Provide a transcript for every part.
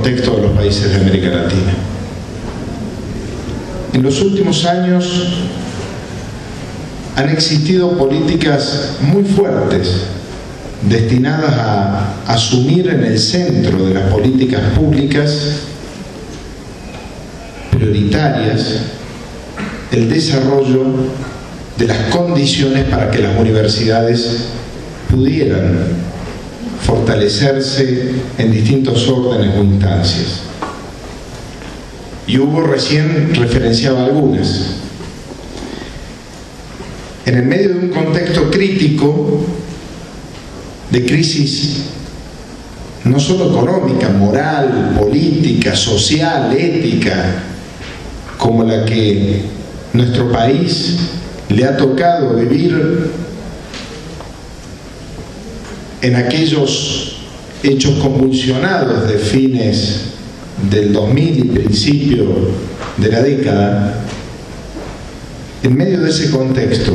contexto de los países de América Latina. En los últimos años han existido políticas muy fuertes destinadas a asumir en el centro de las políticas públicas prioritarias el desarrollo de las condiciones para que las universidades pudieran fortalecerse en distintos órdenes o instancias. Y Hugo recién referenciaba algunas. En el medio de un contexto crítico de crisis no solo económica, moral, política, social, ética, como la que nuestro país le ha tocado vivir en aquellos hechos convulsionados de fines del 2000 y principio de la década. En medio de ese contexto,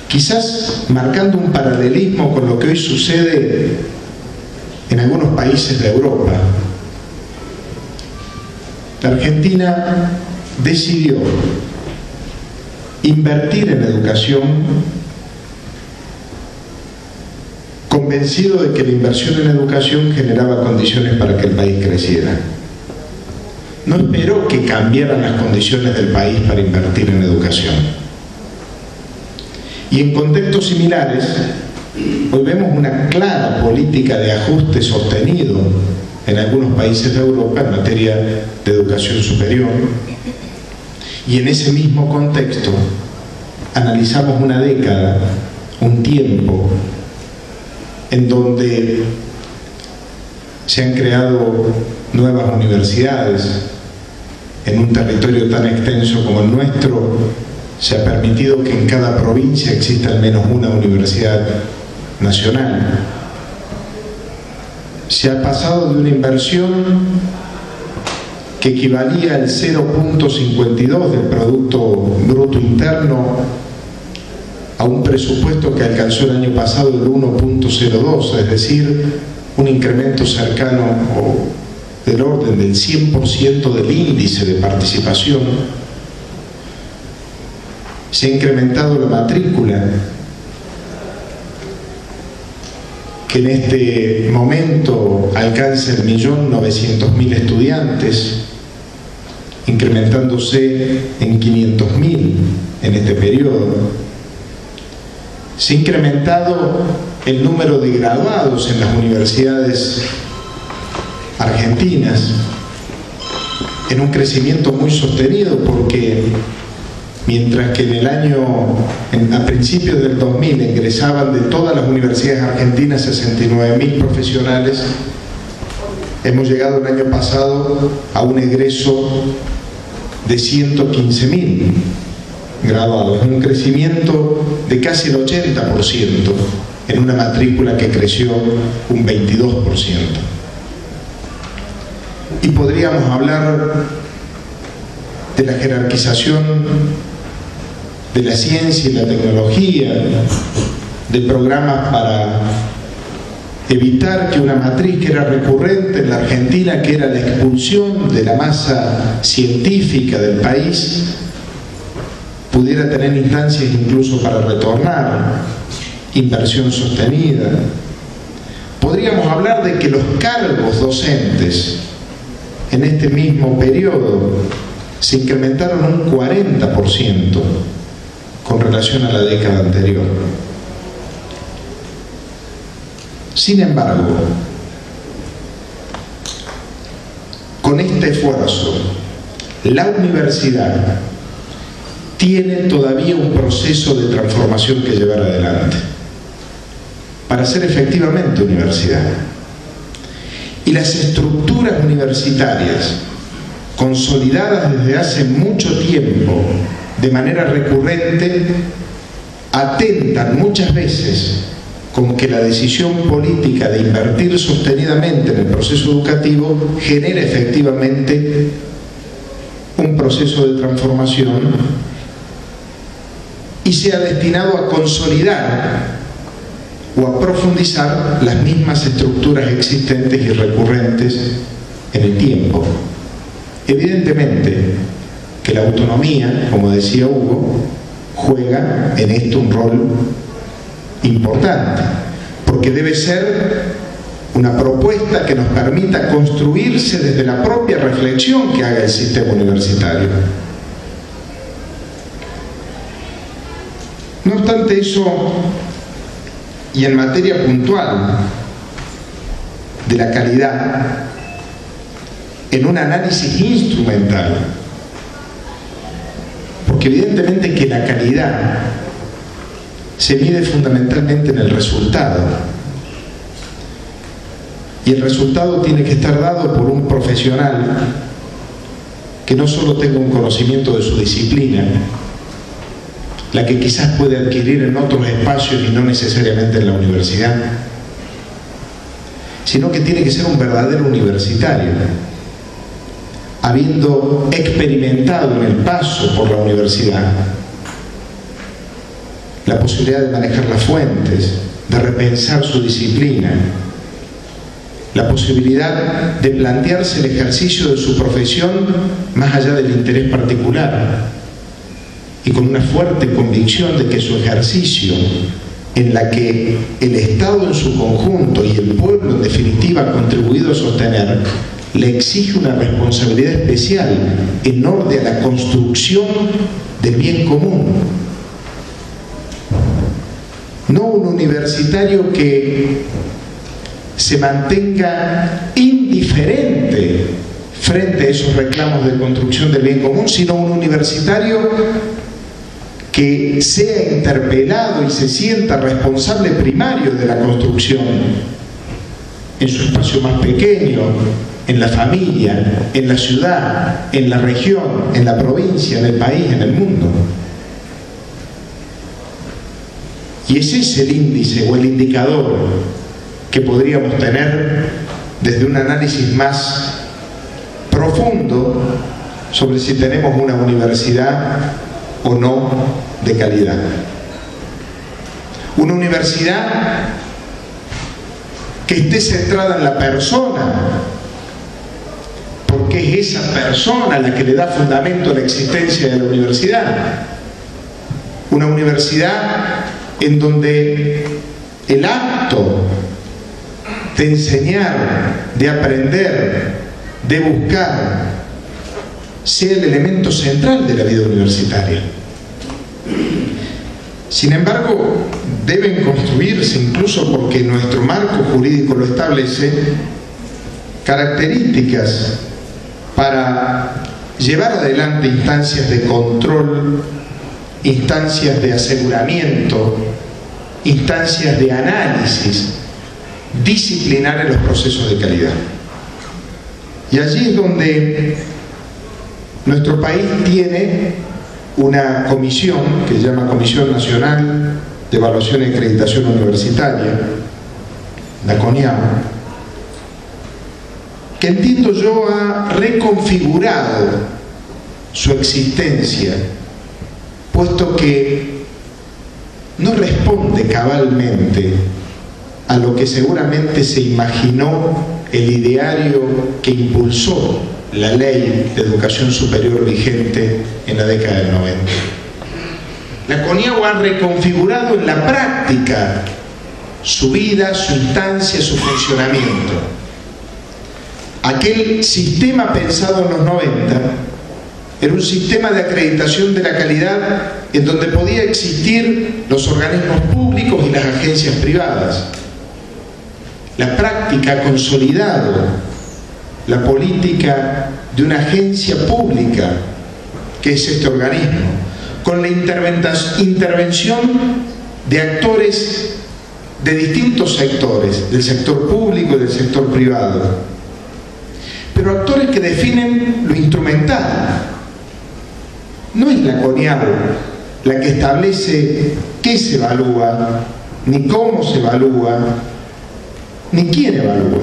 quizás marcando un paralelismo con lo que hoy sucede en algunos países de Europa, la Argentina decidió invertir en educación, convencido de que la inversión en educación generaba condiciones para que el país creciera. No esperó que cambiaran las condiciones del país para invertir en educación. Y en contextos similares, hoy vemos una clara política de ajuste sostenido en algunos países de Europa en materia de educación superior. Y en ese mismo contexto analizamos una década, un tiempo, en donde se han creado nuevas universidades. En un territorio tan extenso como el nuestro, se ha permitido que en cada provincia exista al menos una universidad nacional. Se ha pasado de una inversión que equivalía al 0.52 del Producto Bruto Interno a un presupuesto que alcanzó el año pasado el 1.02, es decir, un incremento cercano o del orden del 100% del índice de participación. Se ha incrementado la matrícula, que en este momento alcanza el 1.900.000 estudiantes, incrementándose en 500.000 en este periodo. Se ha incrementado el número de graduados en las universidades argentinas en un crecimiento muy sostenido, porque mientras que a principios del 2000 ingresaban de todas las universidades argentinas 69.000 profesionales, hemos llegado el año pasado a un egreso de 115.000 graduados, un crecimiento de casi el 80% en una matrícula que creció un 22%. Y podríamos hablar de la jerarquización de la ciencia y la tecnología, de programas para evitar que una matriz que era recurrente en la Argentina, que era la expulsión de la masa científica del país, pudiera tener instancias incluso para retornar, inversión sostenida. Podríamos hablar de que los cargos docentes en este mismo periodo se incrementaron un 40% con relación a la década anterior. Sin embargo, con este esfuerzo, la universidad tiene todavía un proceso de transformación que llevar adelante para ser efectivamente universidad. Y las estructuras universitarias, consolidadas desde hace mucho tiempo de manera recurrente, atentan muchas veces con que la decisión política de invertir sostenidamente en el proceso educativo genere efectivamente un proceso de transformación y sea destinado a consolidar o a profundizar las mismas estructuras existentes y recurrentes en el tiempo. Evidentemente que la autonomía, como decía Hugo, juega en esto un rol importante, porque debe ser una propuesta que nos permita construirse desde la propia reflexión que haga el sistema universitario. No obstante eso, y en materia puntual de la calidad, en un análisis instrumental, porque evidentemente que la calidad se mide fundamentalmente en el resultado, y el resultado tiene que estar dado por un profesional que no solo tenga un conocimiento de su disciplina, la que quizás puede adquirir en otros espacios y no necesariamente en la universidad, sino que tiene que ser un verdadero universitario, habiendo experimentado en el paso por la universidad la posibilidad de manejar las fuentes, de repensar su disciplina, la posibilidad de plantearse el ejercicio de su profesión más allá del interés particular, y con una fuerte convicción de que su ejercicio, en la que el Estado en su conjunto y el pueblo en definitiva ha contribuido a sostener, le exige una responsabilidad especial en orden a la construcción del bien común. No un universitario que se mantenga indiferente frente a esos reclamos de construcción del bien común, sino un universitario que sea interpelado y se sienta responsable primario de la construcción en su espacio más pequeño, en la familia, en la ciudad, en la región, en la provincia, en el país, en el mundo. Y ese es el índice o el indicador que podríamos tener desde un análisis más profundo sobre si tenemos una universidad o no de calidad. Una universidad que esté centrada en la persona, porque es esa persona la que le da fundamento a la existencia de la universidad. Una universidad en donde el acto de enseñar, de aprender, de buscar, sea el elemento central de la vida universitaria. Sin embargo, deben construirse, incluso porque nuestro marco jurídico lo establece, características para llevar adelante instancias de control, instancias de aseguramiento, instancias de análisis disciplinar en los procesos de calidad. Y allí es donde nuestro país tiene una comisión que se llama Comisión Nacional de Evaluación y Acreditación Universitaria, la CONIAU, que entiendo yo ha reconfigurado su existencia, puesto que no responde cabalmente a lo que seguramente se imaginó el ideario que impulsó la ley de educación superior vigente en la década del 90. La CONIAU ha reconfigurado en la práctica su vida, su instancia, su funcionamiento. Aquel sistema pensado en los 90 era un sistema de acreditación de la calidad en donde podía existir los organismos públicos y las agencias privadas. La práctica ha consolidado la política de una agencia pública, que es este organismo, con la intervención de actores de distintos sectores, del sector público y del sector privado, pero actores que definen lo instrumental. No es la CONIAU la que establece qué se evalúa, ni cómo se evalúa, ni quién evalúa.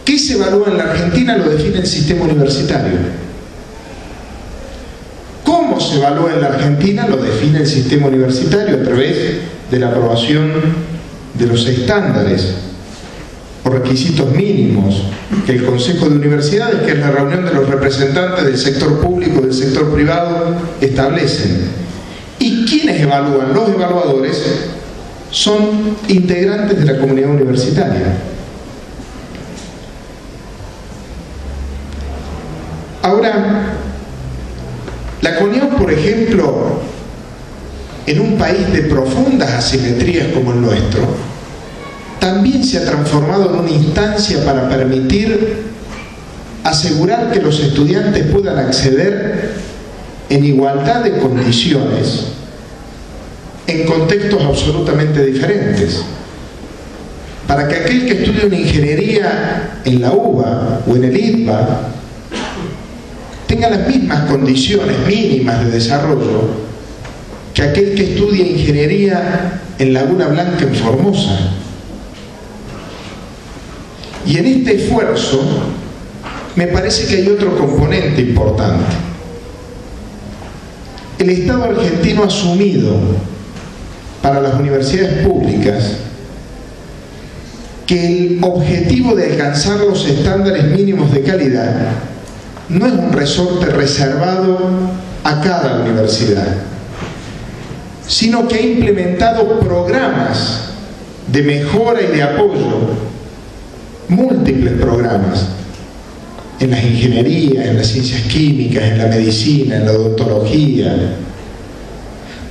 ¿Qué se evalúa en la Argentina? Lo define el sistema universitario. ¿Cómo se evalúa en la Argentina? Lo define el sistema universitario a través de la aprobación de los estándares o requisitos mínimos que el Consejo de Universidades, que es la reunión de los representantes del sector público y del sector privado, establecen. ¿Y quiénes evalúan? Los evaluadores son integrantes de la comunidad universitaria. Ahora, la CONIAU, por ejemplo, en un país de profundas asimetrías como el nuestro, también se ha transformado en una instancia para permitir asegurar que los estudiantes puedan acceder en igualdad de condiciones en contextos absolutamente diferentes. Para que aquel que estudia una ingeniería en la UBA o en el ITBA tenga las mismas condiciones mínimas de desarrollo que aquel que estudia ingeniería en Laguna Blanca, en Formosa. Y en este esfuerzo me parece que hay otro componente importante. El Estado argentino ha asumido para las universidades públicas que el objetivo de alcanzar los estándares mínimos de calidad no es un resorte reservado a cada universidad, sino que ha implementado programas de mejora y de apoyo, múltiples programas, en las ingenierías, en las ciencias químicas, en la medicina, en la odontología,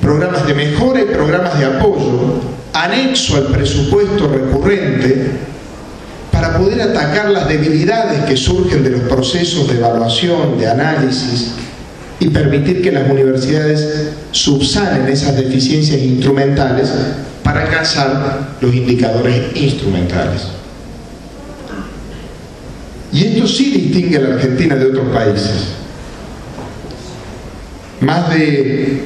programas de mejora y programas de apoyo, anexo al presupuesto recurrente, para poder atacar las debilidades que surgen de los procesos de evaluación, de análisis, y permitir que las universidades subsanen esas deficiencias instrumentales para alcanzar los indicadores instrumentales. Y esto sí distingue a la Argentina de otros países. Más de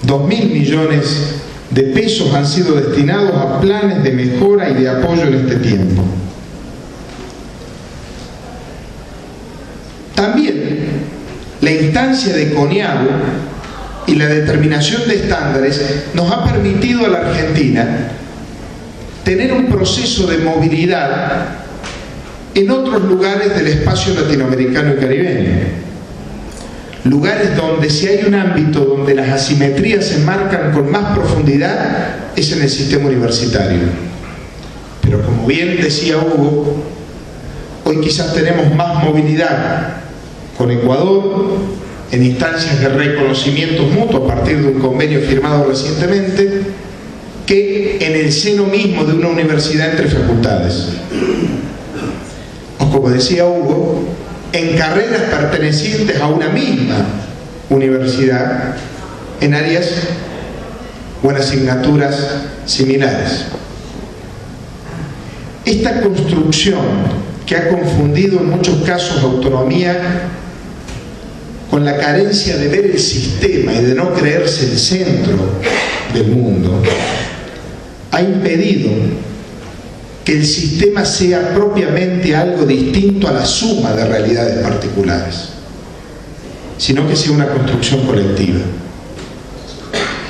2.000 millones de pesos han sido destinados a planes de mejora y de apoyo en este tiempo. También la instancia de CONIAU y la determinación de estándares nos ha permitido a la Argentina tener un proceso de movilidad en otros lugares del espacio latinoamericano y caribeño. Lugares donde si hay un ámbito donde las asimetrías se marcan con más profundidad es en el sistema universitario. Pero como bien decía Hugo, hoy quizás tenemos más movilidad con Ecuador en instancias de reconocimientos mutuos a partir de un convenio firmado recientemente que en el seno mismo de una universidad entre facultades. O como decía Hugo, en carreras pertenecientes a una misma universidad, en áreas o en asignaturas similares. Esta construcción que ha confundido en muchos casos autonomía con la carencia de ver el sistema y de no creerse el centro del mundo, ha impedido que el sistema sea propiamente algo distinto a la suma de realidades particulares, sino que sea una construcción colectiva.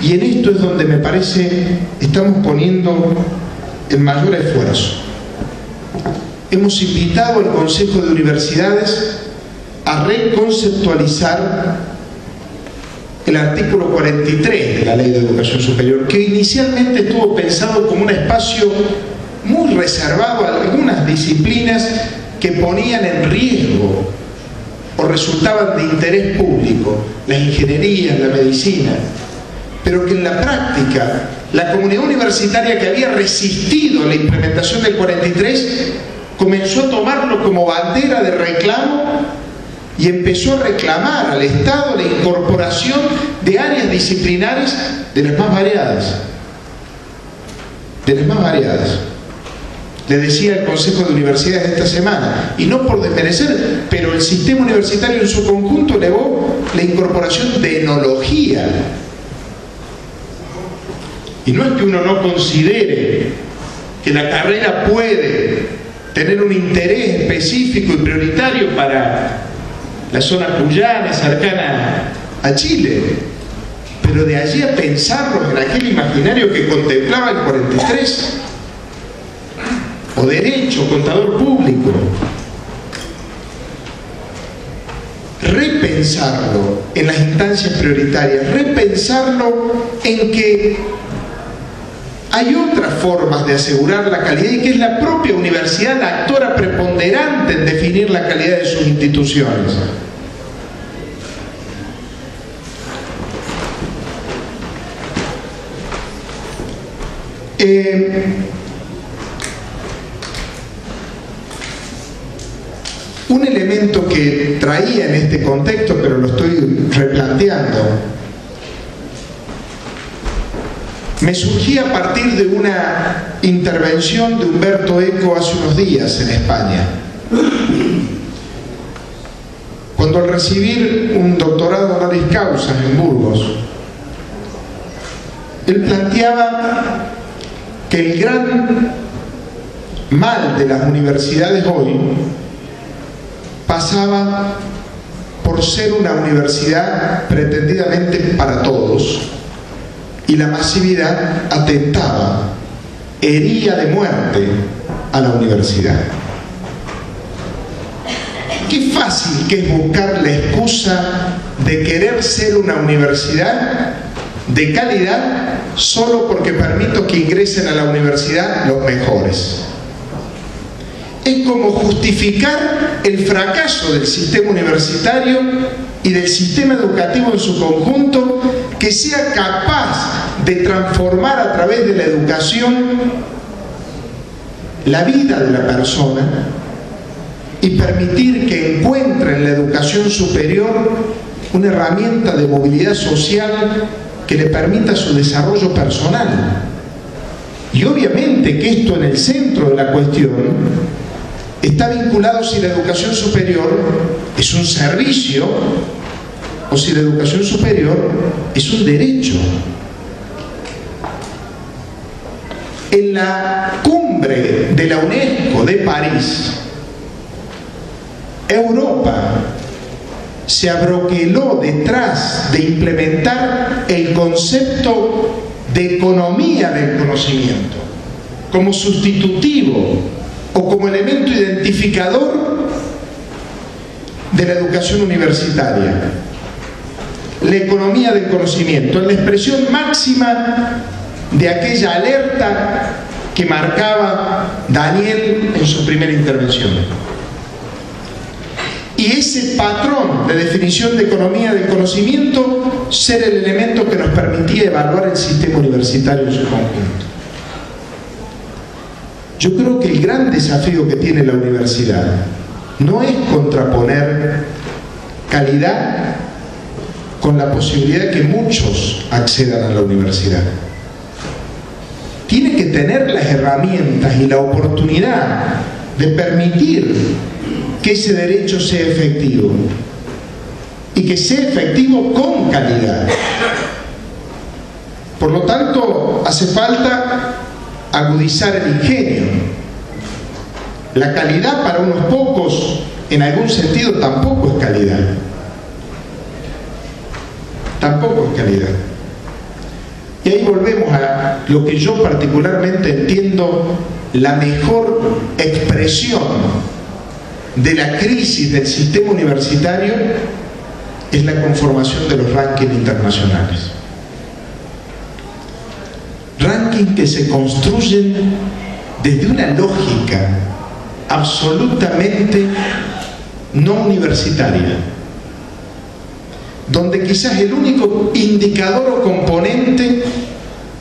Y en esto es donde me parece estamos poniendo el mayor esfuerzo. Hemos invitado al Consejo de Universidades a reconceptualizar el artículo 43 de la Ley de Educación Superior, que inicialmente estuvo pensado como un espacio muy reservado a algunas disciplinas que ponían en riesgo o resultaban de interés público, las ingenierías, la medicina, pero que en la práctica la comunidad universitaria que había resistido a la implementación del 43 comenzó a tomarlo como bandera de reclamo y empezó a reclamar al Estado la incorporación de áreas disciplinares de las más variadas. Le decía al Consejo de Universidades esta semana, y no por desmerecer, pero el sistema universitario en su conjunto elevó la incorporación de enología. Y no es que uno no considere que la carrera puede tener un interés específico y prioritario para la zona cuyana, cercana a Chile, pero de allí a pensarlos en aquel imaginario que contemplaba el 43, o derecho, contador público, repensarlo en las instancias prioritarias, repensarlo en que hay otras formas de asegurar la calidad y que es la propia universidad la actora preponderante en definir la calidad de sus instituciones. Un elemento que traía en este contexto, pero lo estoy replanteando, me surgía a partir de una intervención de Humberto Eco hace unos días en España, cuando al recibir un doctorado honoris causa en Burgos, él planteaba que el gran mal de las universidades hoy pasaba por ser una universidad pretendidamente para todos, y la masividad atentaba, hería de muerte a la universidad. Qué fácil que es buscar la excusa de querer ser una universidad de calidad solo porque permito que ingresen a la universidad los mejores. Es como justificar el fracaso del sistema universitario y del sistema educativo en su conjunto, que sea capaz de transformar a través de la educación la vida de la persona y permitir que encuentre en la educación superior una herramienta de movilidad social que le permita su desarrollo personal. Y obviamente que esto en el centro de la cuestión está vinculado si la educación superior es un servicio o si la educación superior es un derecho. En la cumbre de la UNESCO de París, Europa se abroqueló detrás de implementar el concepto de economía del conocimiento como sustitutivo o como elemento identificador de la educación universitaria. La economía del conocimiento, en la expresión máxima de aquella alerta que marcaba Daniel en su primera intervención. Y ese patrón de definición de economía del conocimiento ser el elemento que nos permitía evaluar el sistema universitario en su conjunto. Yo creo que el gran desafío que tiene la universidad no es contraponer calidad con la posibilidad de que muchos accedan a la universidad. Tiene que tener las herramientas y la oportunidad de permitir que ese derecho sea efectivo y que sea efectivo con calidad. Por lo tanto, hace falta agudizar el ingenio. La calidad para unos pocos, en algún sentido, tampoco es calidad. Tampoco es calidad. Y ahí volvemos a lo que yo particularmente entiendo la mejor expresión de la crisis del sistema universitario, es la conformación de los rankings internacionales. Rankings que se construyen desde una lógica absolutamente no universitaria, donde quizás el único indicador o componente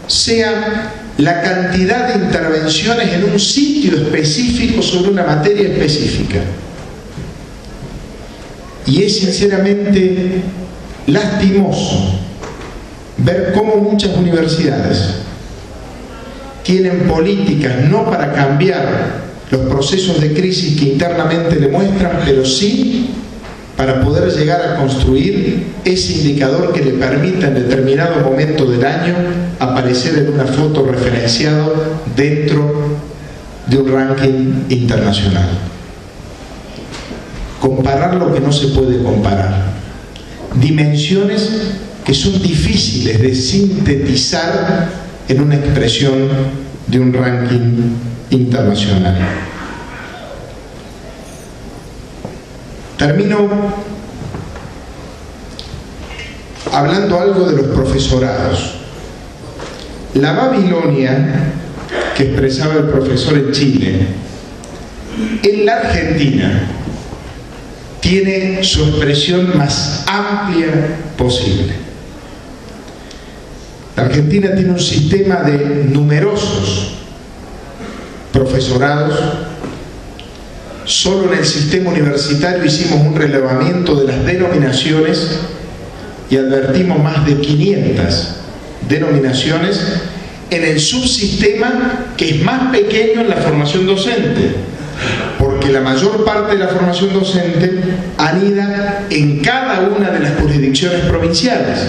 sea la cantidad de intervenciones en un sitio específico sobre una materia específica. Y es sinceramente lastimoso ver cómo muchas universidades tienen políticas no para cambiar los procesos de crisis que internamente le muestran, pero sí para poder llegar a construir ese indicador que le permita en determinado momento del año aparecer en una foto referenciado dentro de un ranking internacional. Comparar lo que no se puede comparar. Dimensiones que son difíciles de sintetizar en una expresión de un ranking internacional. Termino hablando algo de los profesorados. La Babilonia que expresaba el profesor en Chile, en la Argentina tiene su expresión más amplia posible. La Argentina tiene un sistema de numerosos profesorados. Solo en el sistema universitario hicimos un relevamiento de las denominaciones y advertimos más de 500 denominaciones en el subsistema que es más pequeño en la formación docente, porque la mayor parte de la formación docente anida en cada una de las jurisdicciones provinciales,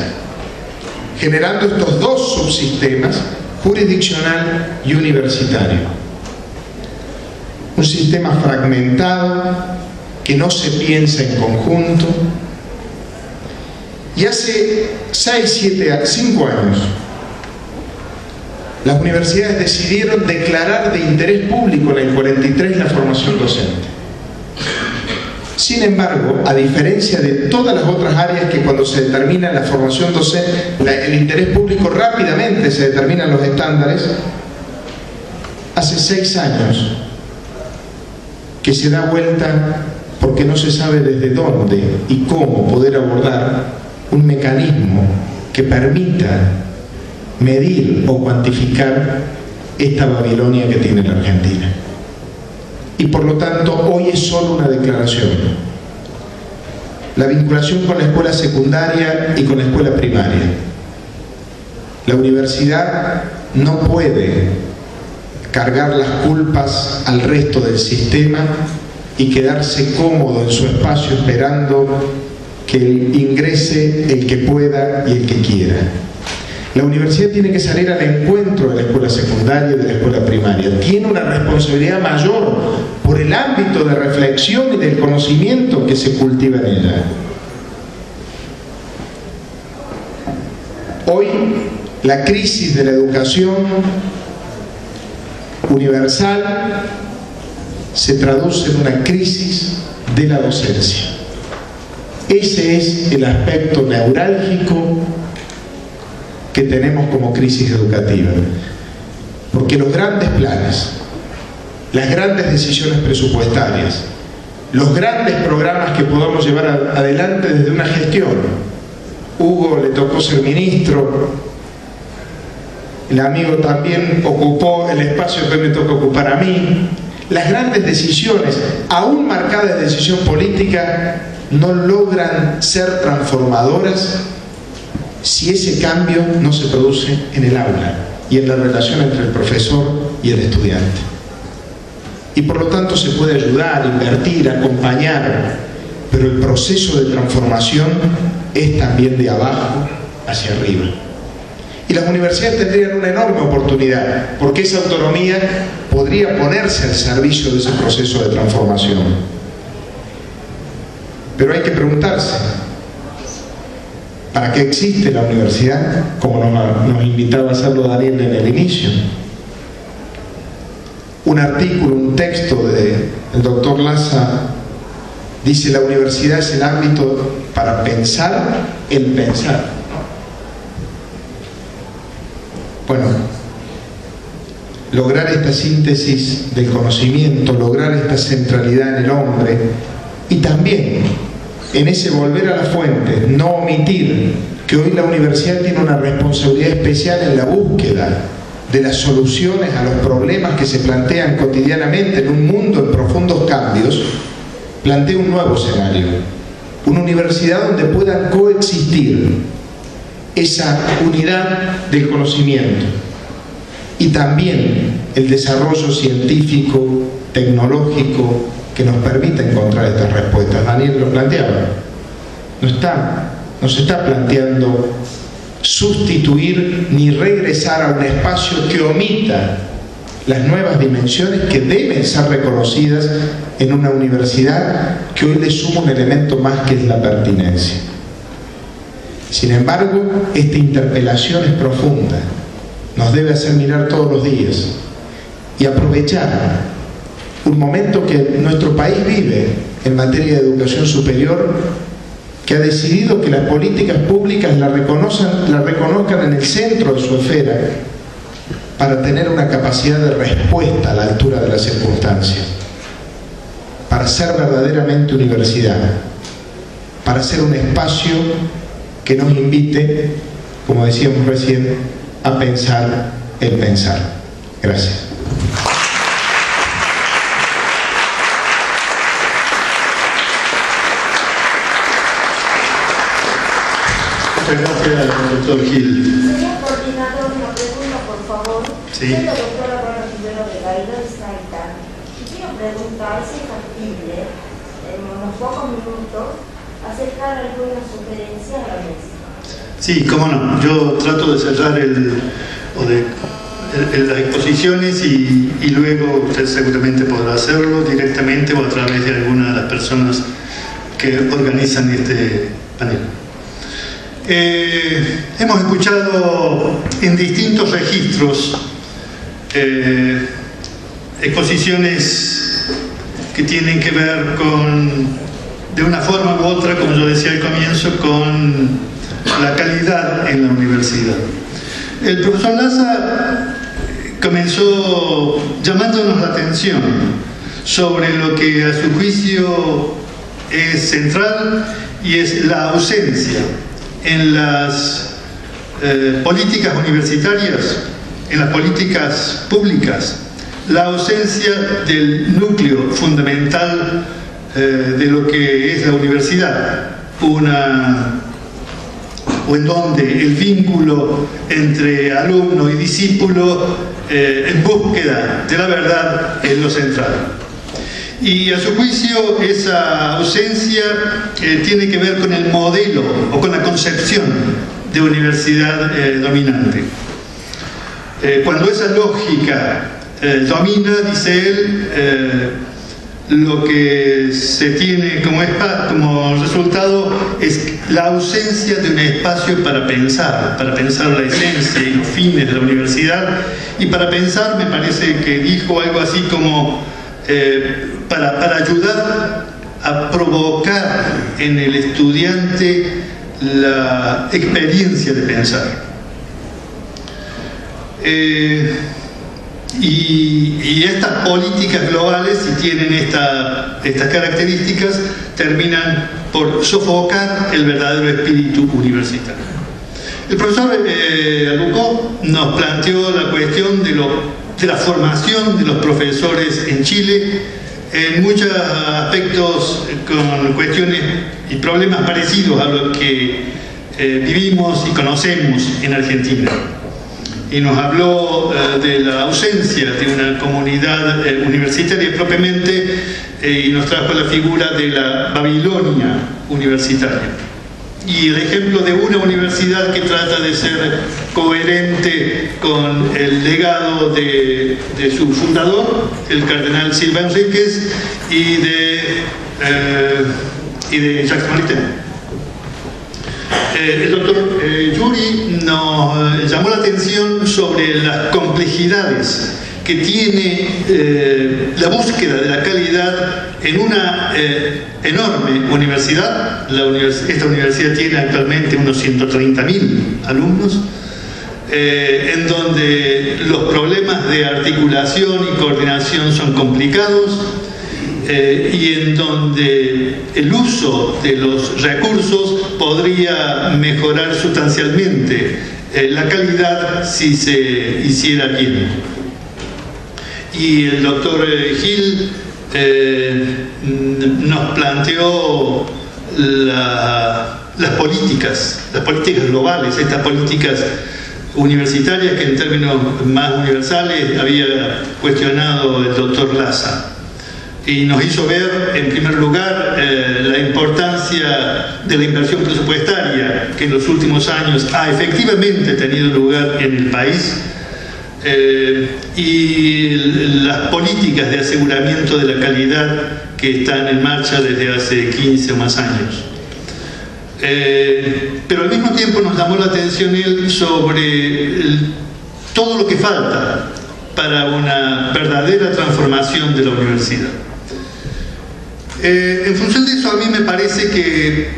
generando estos dos subsistemas, jurisdiccional y universitario. Un sistema fragmentado, que no se piensa en conjunto. Y hace 5 años, las universidades decidieron declarar de interés público en el 43 la formación docente. Sin embargo, a diferencia de todas las otras áreas que cuando se determina la formación docente, el interés público rápidamente se determinan los estándares, hace 6 años que se da vuelta porque no se sabe desde dónde y cómo poder abordar un mecanismo que permita medir o cuantificar esta Babilonia que tiene la Argentina. Y por lo tanto, hoy es solo una declaración. La vinculación con la escuela secundaria y con la escuela primaria. La universidad no puede cargar las culpas al resto del sistema y quedarse cómodo en su espacio esperando que ingrese el que pueda y el que quiera. La universidad tiene que salir al encuentro de la escuela secundaria y de la escuela primaria. Tiene una responsabilidad mayor por el ámbito de reflexión y del conocimiento que se cultiva en ella. Hoy, la crisis de la educación universal se traduce en una crisis de la docencia. Ese es el aspecto neurálgico que tenemos como crisis educativa. Porque los grandes planes, las grandes decisiones presupuestarias, los grandes programas que podamos llevar adelante desde una gestión. Hugo le tocó ser ministro, el amigo también ocupó el espacio que me toca ocupar a mí. Las grandes decisiones, aún marcadas de decisión política, no logran ser transformadoras si ese cambio no se produce en el aula y en la relación entre el profesor y el estudiante. Y por lo tanto se puede ayudar, invertir, acompañar, pero el proceso de transformación es también de abajo hacia arriba. Y las universidades tendrían una enorme oportunidad, porque esa autonomía podría ponerse al servicio de ese proceso de transformación. Pero hay que preguntarse, ¿para qué existe la universidad? Como nos invitaba a hacerlo Daniel en el inicio. Un artículo, un texto del doctor Laza dice: la universidad es el ámbito para pensar el pensar. Bueno, lograr esta síntesis del conocimiento, lograr esta centralidad en el hombre y también en ese volver a la fuente, no omitir que hoy la universidad tiene una responsabilidad especial en la búsqueda de las soluciones a los problemas que se plantean cotidianamente en un mundo en profundos cambios. Plantea un nuevo escenario, una universidad donde puedan coexistir esa unidad del conocimiento y también el desarrollo científico, tecnológico, que nos permita encontrar estas respuestas. Daniel lo planteaba. No se está planteando sustituir ni regresar a un espacio que omita las nuevas dimensiones que deben ser reconocidas en una universidad que hoy le suma un elemento más, que es la pertinencia. Sin embargo, esta interpelación es profunda, nos debe hacer mirar todos los días y aprovechar un momento que nuestro país vive en materia de educación superior, que ha decidido que las políticas públicas la reconozcan en el centro de su esfera para tener una capacidad de respuesta a la altura de las circunstancias, para ser verdaderamente universidad, para ser un espacio que nos invite, como decíamos recién, a pensar el pensar. Gracias. Muchas gracias, doctor Gil. Señor coordinador, una pregunta, por favor. Sí. Soy la doctora Rana Rivero de Gaida de Saitán. Y quiero preguntar si es factible, en unos pocos minutos, acercar algunas sugerencias a la mesa. Sí, cómo no. Yo trato de cerrar las exposiciones y luego usted seguramente podrá hacerlo directamente o a través de alguna de las personas que organizan este panel. Hemos escuchado en distintos registros exposiciones que tienen que ver con, de una forma u otra, como yo decía al comienzo, con la calidad en la universidad. El profesor Laza comenzó llamándonos la atención sobre lo que a su juicio es central y es la ausencia en las políticas universitarias, en las políticas públicas, la ausencia del núcleo fundamental de lo que es la universidad, o en donde el vínculo entre alumno y discípulo en búsqueda de la verdad es lo central. Y a su juicio esa ausencia tiene que ver con el modelo o con la concepción de universidad dominante. Cuando esa lógica domina, dice él, lo que se tiene como resultado es la ausencia de un espacio para pensar la esencia y los fines de la universidad. Y para pensar, me parece que dijo algo así como para ayudar a provocar en el estudiante la experiencia de pensar. Y estas políticas globales, si tienen estas características, terminan por sofocar el verdadero espíritu universitario. El profesor Albucó nos planteó la cuestión de la formación de los profesores en Chile, en muchos aspectos con cuestiones y problemas parecidos a los que vivimos y conocemos en Argentina. Y nos habló de la ausencia de una comunidad universitaria propiamente, y nos trajo la figura de la Babilonia universitaria. Y el ejemplo de una universidad que trata de ser coherente con el legado de su fundador, el cardenal Silva Enríquez, y de Jacques Maritain. El doctor Yuri nos llamó la atención sobre las complejidades que tiene la búsqueda de la calidad en una enorme universidad. Esta universidad tiene actualmente unos 130.000 alumnos, en donde los problemas de articulación y coordinación son complicados, y en donde el uso de los recursos podría mejorar sustancialmente la calidad si se hiciera bien. Y el doctor Gil nos planteó las políticas globales, estas políticas universitarias que en términos más universales había cuestionado el doctor Laza. Y nos hizo ver, en primer lugar, la importancia de la inversión presupuestaria que en los últimos años ha efectivamente tenido lugar en el país, y las políticas de aseguramiento de la calidad que están en marcha desde hace 15 o más años. Pero al mismo tiempo nos llamó la atención él sobre todo lo que falta para una verdadera transformación de la universidad. En función de eso, a mí me parece que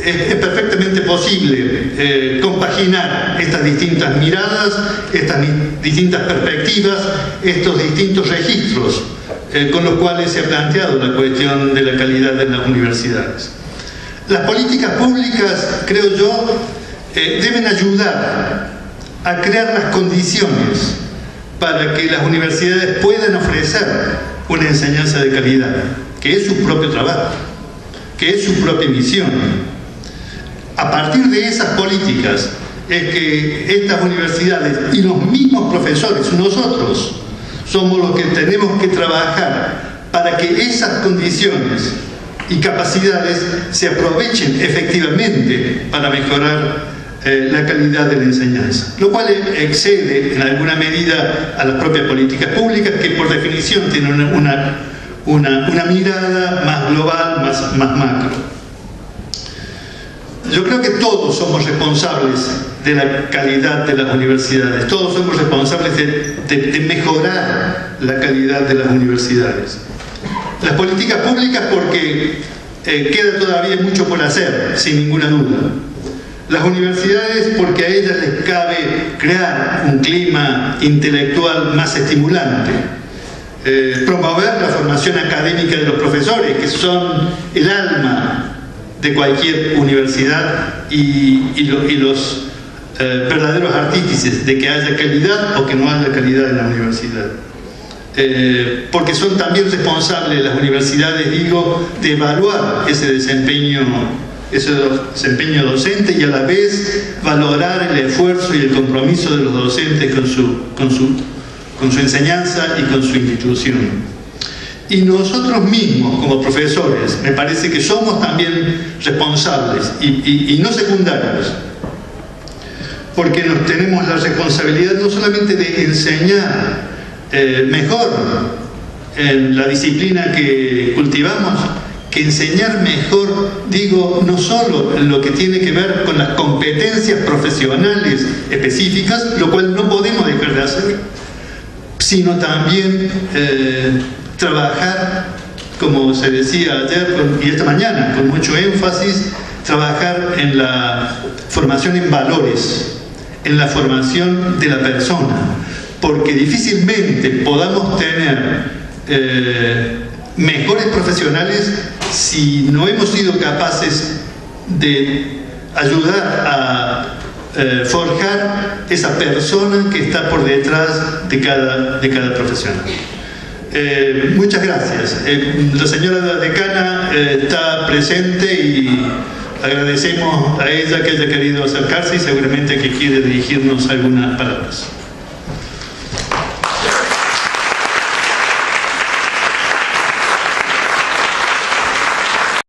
es perfectamente posible compaginar estas distintas miradas, estas distintas perspectivas, estos distintos registros con los cuales se ha planteado la cuestión de la calidad de las universidades. Las políticas públicas, creo yo, deben ayudar a crear las condiciones para que las universidades puedan ofrecer una enseñanza de calidad, que es su propio trabajo, que es su propia misión. A partir de esas políticas es que estas universidades y los mismos profesores, nosotros, somos los que tenemos que trabajar para que esas condiciones y capacidades se aprovechen efectivamente para mejorar la calidad de la enseñanza, lo cual excede en alguna medida a las propias políticas públicas, que por definición tienen una mirada más global, más macro. Yo creo que todos somos responsables de la calidad de las universidades, todos somos responsables de mejorar la calidad de las universidades. Las políticas públicas porque queda todavía mucho por hacer, sin ninguna duda. Las universidades porque a ellas les cabe crear un clima intelectual más estimulante, promover la formación académica de los profesores, que son el alma de cualquier universidad y los verdaderos artífices de que haya calidad o que no haya calidad en la universidad. Porque son también responsables las universidades, digo, de evaluar ese desempeño docente y a la vez valorar el esfuerzo y el compromiso de los docentes con su enseñanza y con su institución. Y nosotros mismos como profesores me parece que somos también responsables y no secundarios, porque tenemos la responsabilidad no solamente de enseñar mejor en la disciplina que cultivamos, que enseñar mejor, digo, no solo en lo que tiene que ver con las competencias profesionales específicas, lo cual no podemos dejar de hacer, sino también trabajar, como se decía ayer y esta mañana, con mucho énfasis, trabajar en la formación en valores, en la formación de la persona, porque difícilmente podamos tener mejores profesionales si no hemos sido capaces de ayudar a forjar esa persona que está por detrás de cada profesional. Muchas gracias. La señora decana está presente y agradecemos a ella que haya querido acercarse y seguramente que quiere dirigirnos algunas palabras.